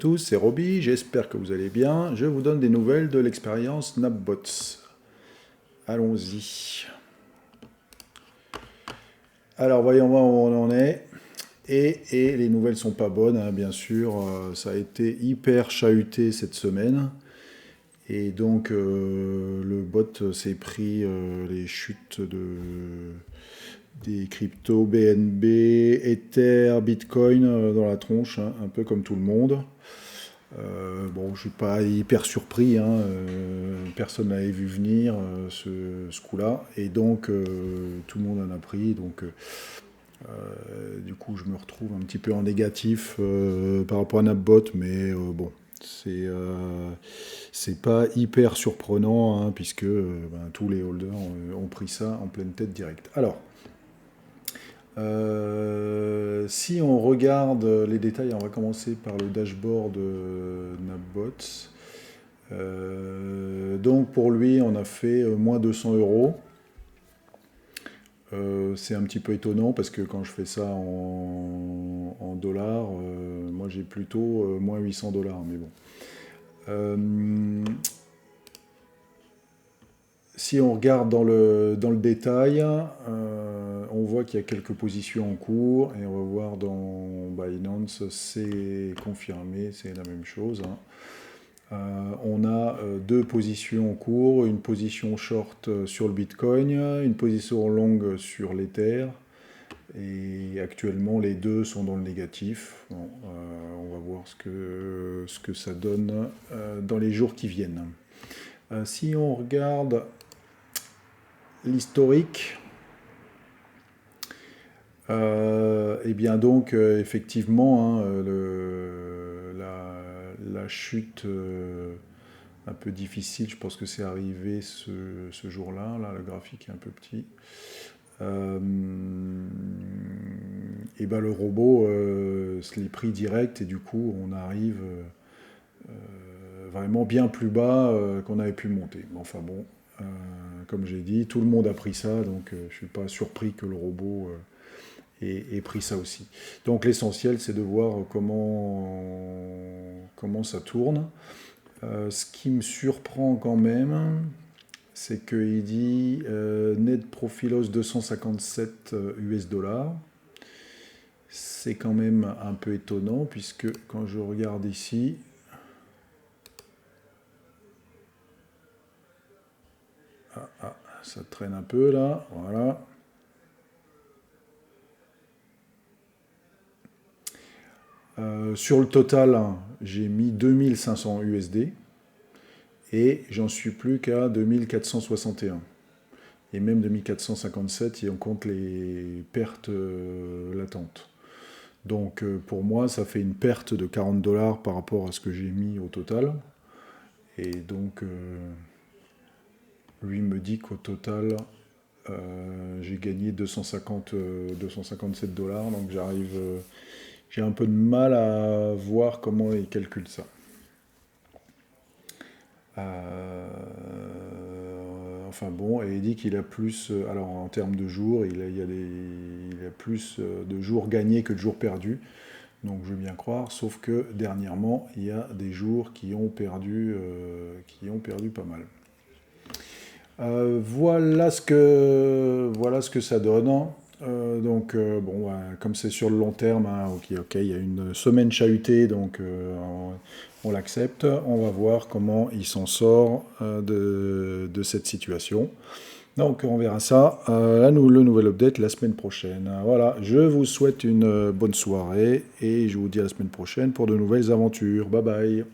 Tous, c'est Roby, j'espère que vous allez bien. Je vous donne des nouvelles de l'expérience Snapbots. Allons-y. Alors voyons voir où on en est. Et les nouvelles sont pas bonnes, hein, bien sûr. Ça a été hyper chahuté cette semaine. Et donc le bot s'est pris les chutes des cryptos BNB, Ether, Bitcoin dans la tronche, hein, un peu comme tout le monde. Bon, je ne suis pas hyper surpris, hein, personne n'avait vu venir ce coup-là, et donc tout le monde en a pris, donc du coup je me retrouve un petit peu en négatif par rapport à Napbot, mais bon, c'est pas hyper surprenant, hein, puisque tous les holders ont pris ça en pleine tête direct. Alors, si on regarde les détails, on va commencer par le dashboard de Napbots. Donc pour lui, on a fait moins 200 euros. C'est un petit peu étonnant parce que quand je fais ça en dollars, moi j'ai plutôt moins 800 dollars. Mais bon. Si on regarde dans le détail, on voit qu'il y a quelques positions en cours et on va voir dans Binance, c'est confirmé, c'est la même chose, hein. On a deux positions en cours, une position short sur le Bitcoin, une position longue sur l'Ether, et actuellement les deux sont dans le négatif. Bon, on va voir ce que ça donne dans les jours qui viennent. Si on regarde l'historique, et bien donc effectivement, hein, la chute un peu difficile, je pense que c'est arrivé ce jour-là. Là, le graphique est un peu petit. Et ben le robot se l'est pris direct et du coup on arrive vraiment bien plus bas qu'on avait pu monter. Enfin bon, comme j'ai dit, tout le monde a pris ça, donc je ne suis pas surpris que le robot ait pris ça aussi. Donc l'essentiel, c'est de voir comment ça tourne. Ce qui me surprend quand même, c'est qu'il dit net profit loss 257 US dollars. C'est quand même un peu étonnant, puisque quand je regarde ici, ça traîne un peu là, voilà. Sur le total, j'ai mis 2500 USD et j'en suis plus qu'à 2461. Et même 2457 si on compte les pertes latentes. Donc pour moi, ça fait une perte de 40 dollars par rapport à ce que j'ai mis au total. Et donc, lui me dit qu'au total, j'ai gagné 257 dollars. Donc j'ai un peu de mal à voir comment il calcule ça. Enfin bon, et il dit qu'il a plus, alors en termes de jours, il a plus de jours gagnés que de jours perdus. Donc je veux bien croire, sauf que dernièrement, il y a des jours qui ont perdu pas mal. Voilà ce que ça donne. Donc bon, comme c'est sur le long terme, hein, ok, il y a une semaine chahutée, donc on l'accepte. On va voir comment il s'en sort de cette situation. Donc on verra ça, le nouvel update la semaine prochaine. Voilà, je vous souhaite une bonne soirée et je vous dis à la semaine prochaine pour de nouvelles aventures. Bye bye.